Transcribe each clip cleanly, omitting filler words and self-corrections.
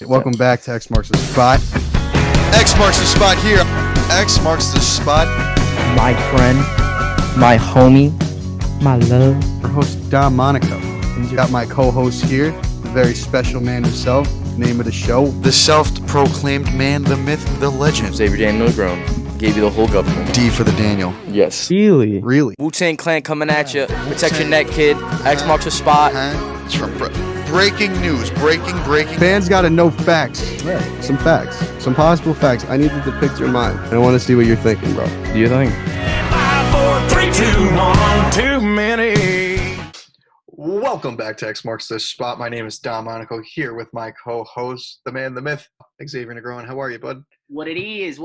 Welcome back to X Marks the Spot. X marks the spot here. X marks the spot. My friend, my homie, my love. Our host, Dom Monaco. And you got my co-host here, a very special man himself. Name of the show, The self-proclaimed man, the myth, the legend. Xavier Daniel Grown gave you the whole government. D for the Daniel. Yes. Really? Really. Wu-Tang Clan coming at you. Protect your neck, kid. X marks the spot. It's from breaking news. Breaking. Fans got to know facts. Some facts. Some possible facts. I need to depict your mind. And I want to see what you're thinking, bro. Do you think? 5, 4, 3, 2, 1, too many. Welcome back to X marks the spot. My name is Dom Monaco here with my co-host, the man, the myth, Xavier Green. How are you, bud? What it is.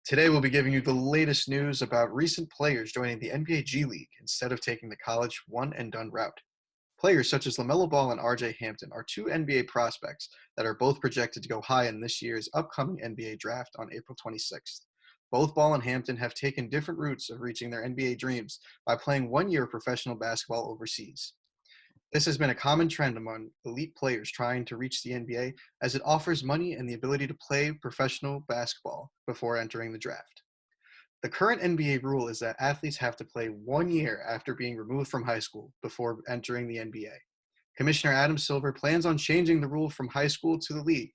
Today we'll be giving you the latest news about recent players joining the NBA G League instead of taking the college one-and-done route. Players such as LaMelo Ball and RJ Hampton are two NBA prospects that are both projected to go high in this year's upcoming NBA draft on April 26th. Both Ball and Hampton have taken different routes of reaching their NBA dreams by playing 1 year of professional basketball overseas. This has been a common trend among elite players trying to reach the NBA, as it offers money and the ability to play professional basketball before entering the draft. The current NBA rule is that athletes have to play 1 year after being removed from high school before entering the NBA. Commissioner Adam Silver plans on changing the rule from high school to the league.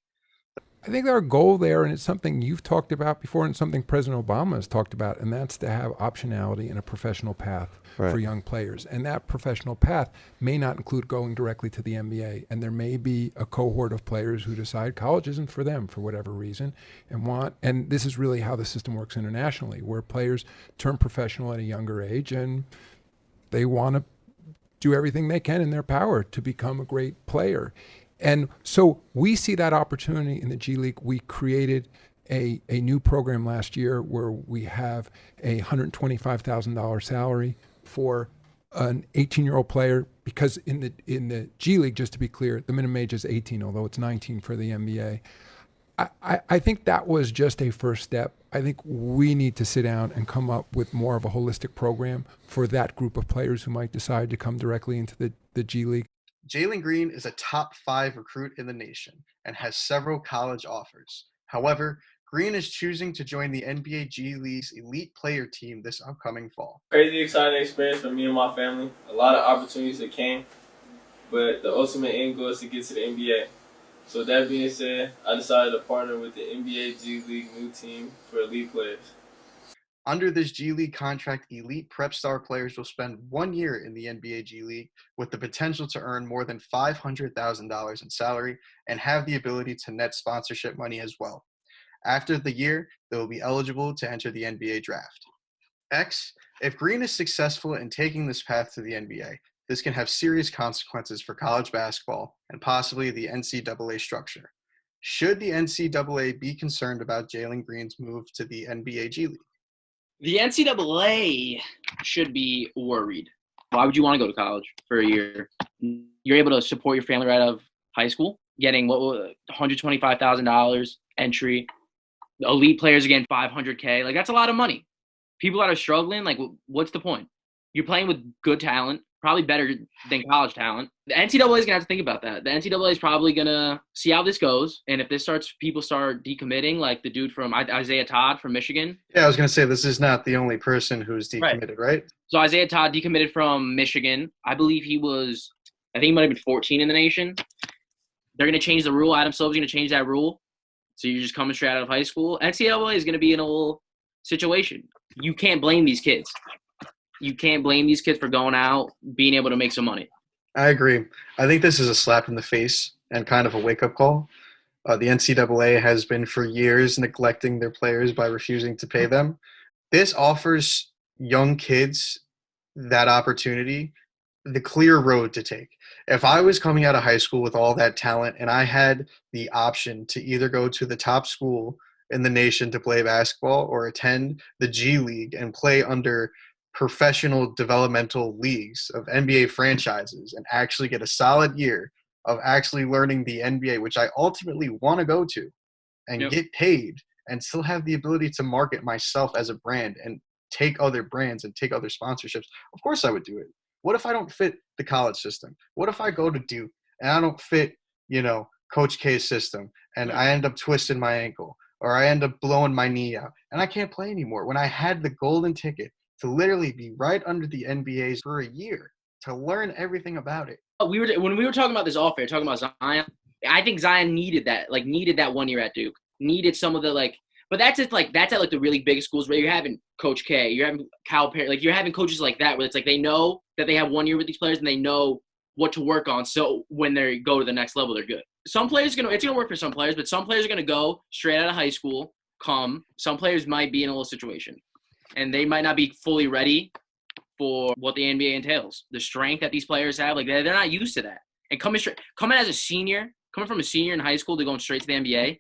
I think our goal there, and it's something you've talked about before and something President Obama has talked about, and that's to have optionality in a professional path for young players. And that professional path may not include going directly to the NBA. And there may be a cohort of players who decide college isn't for them for whatever reason and this is really how the system works internationally, where players turn professional at a younger age and they want to do everything they can in their power to become a great player. And so we see that opportunity in the G League. We created a new program last year where we have a $125,000 salary for an 18-year-old player, because in the G League, just to be clear, the minimum age is 18, although it's 19 for the NBA. I think that was just a first step. I think we need to sit down and come up with more of a holistic program for that group of players who might decide to come directly into the G League. Jalen Green is a top 5 recruit in the nation and has several college offers. However, Green is choosing to join the NBA G League's elite player team this upcoming fall. Crazy exciting experience for me and my family. A lot of opportunities that came, but the ultimate end goal is to get to the NBA. So that being said, I decided to partner with the NBA G League new team for elite players. Under this G League contract, elite prep star players will spend 1 year in the NBA G League with the potential to earn more than $500,000 in salary and have the ability to net sponsorship money as well. After the year, they will be eligible to enter the NBA draft. X, if Green is successful in taking this path to the NBA, this can have serious consequences for college basketball and possibly the NCAA structure. Should the NCAA be concerned about Jalen Green's move to the NBA G League? The NCAA should be worried. Why would you want to go to college for a year? You're able to support your family right out of high school, getting $125,000 entry. The elite players are getting $500K. Like, that's a lot of money. People that are struggling, like, what's the point? You're playing with good talent, probably better than college talent. The NCAA is going to have to think about that. The NCAA is probably going to see how this goes. And if people start decommitting, like the dude from Isaiah Todd from Michigan. Yeah, I was going to say, this is not the only person who's decommitted, right? So Isaiah Todd decommitted from Michigan. I believe he might have been 14 in the nation. They're going to change the rule. Adam Silver's going to change that rule. So you're just coming straight out of high school. NCAA is going to be in a little situation. You can't blame these kids. You can't blame these kids for going out, being able to make some money. I agree. I think this is a slap in the face and kind of a wake-up call. The NCAA has been for years neglecting their players by refusing to pay them. This offers young kids that opportunity, the clear road to take. If I was coming out of high school with all that talent and I had the option to either go to the top school in the nation to play basketball or attend the G League and play under professional developmental leagues of NBA franchises and actually get a solid year of actually learning the NBA, which I ultimately want to go to, and get paid and still have the ability to market myself as a brand and take other brands and take other sponsorships, of course I would do it. What if I don't fit the college system? What if I go to Duke and I don't fit, Coach K's system and I end up twisting my ankle or I end up blowing my knee out and I can't play anymore, when I had the golden ticket to literally be right under the NBA's for a year to learn everything about it. When we were talking about this off air, talking about Zion, I think Zion needed that 1 year at Duke, needed some of the but that's at the really big schools where you're having Coach K, you're having Cal Perry, you're having coaches like that where it's they know that they have 1 year with these players and they know what to work on, so when they go to the next level, they're good. Some players it's gonna work for some players, but some players are gonna go straight out of high school. Some players might be in a little situation, and they might not be fully ready for what the NBA entails. The strength that these players have, they're not used to that. And coming from a senior in high school to going straight to the NBA.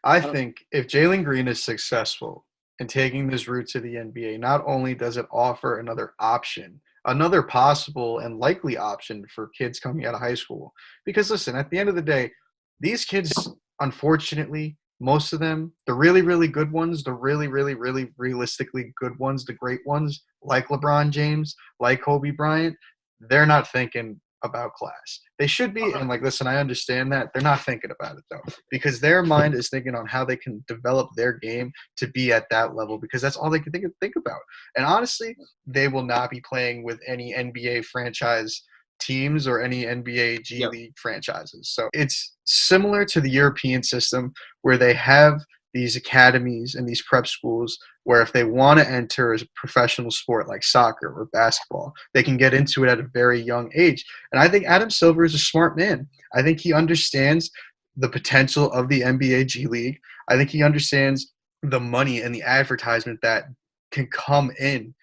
I think if Jalen Green is successful in taking this route to the NBA, not only does it offer another option, another possible and likely option for kids coming out of high school. Because listen, at the end of the day, these kids, unfortunately, most of them, the really, really good ones, the really, really, really realistically good ones, the great ones, like LeBron James, like Kobe Bryant, they're not thinking about class. They should be, and listen, I understand that. They're not thinking about it, though, because their mind is thinking on how they can develop their game to be at that level, because that's all they can think about. And honestly, they will not be playing with any NBA franchise teams or any NBA G League franchises. So it's similar to the European system where they have these academies and these prep schools where if they want to enter a professional sport like soccer or basketball, they can get into it at a very young age. And I think Adam Silver is a smart man. I think he understands the potential of the NBA G League. I think he understands the money and the advertisement that can come in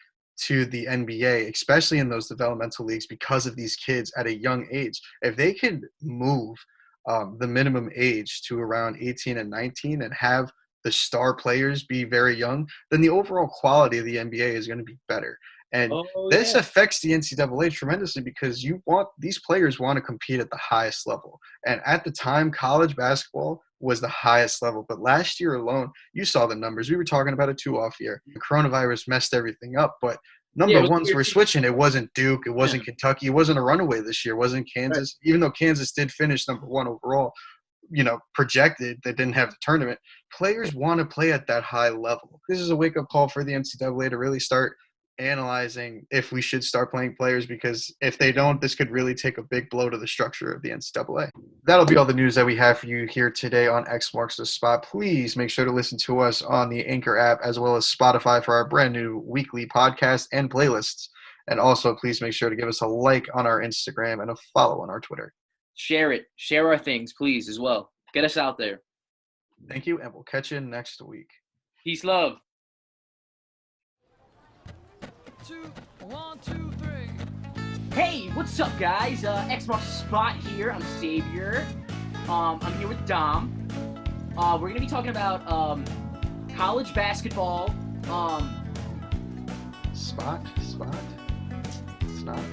to the NBA, especially in those developmental leagues, because of these kids at a young age. If they could move the minimum age to around 18 and 19 and have the star players be very young, then the overall quality of the NBA is going to be better. And this affects the NCAA tremendously because these players want to compete at the highest level. And at the time, college basketball was the highest level. But last year alone, you saw the numbers. We were talking about it too off here. The coronavirus messed everything up, but number ones were switching. It wasn't Duke. It wasn't Kentucky. It wasn't a runaway this year. It wasn't Kansas. Right. Even though Kansas did finish number one overall, projected, they didn't have the tournament. Players want to play at that high level. This is a wake-up call for the NCAA to really start analyzing if we should start playing players, because if they don't, this could really take a big blow to the structure of the NCAA. That'll be all the news that we have for you here today on X Marks the Spot. Please make sure to listen to us on the Anchor app as well as Spotify for our brand new weekly podcast and playlists. And also, please make sure to give us a like on our Instagram and a follow on our Twitter. Share it. Share our things, please, as well. Get us out there. Thank you, and we'll catch you next week. Peace, love. 1, 2, 3. Hey, what's up, guys? X Marks the Spot here. I'm Xavier. I'm here with Dom. We're going to be talking about college basketball. Spot? It's not.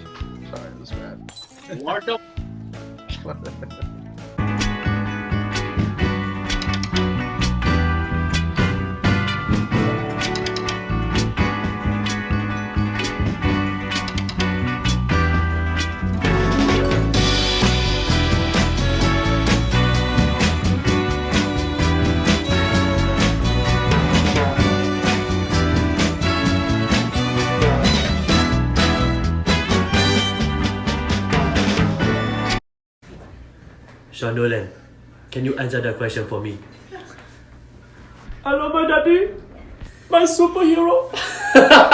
Sorry, it was bad. Lardo. Sean Nolan, can you answer the question for me? I love my daddy, my superhero.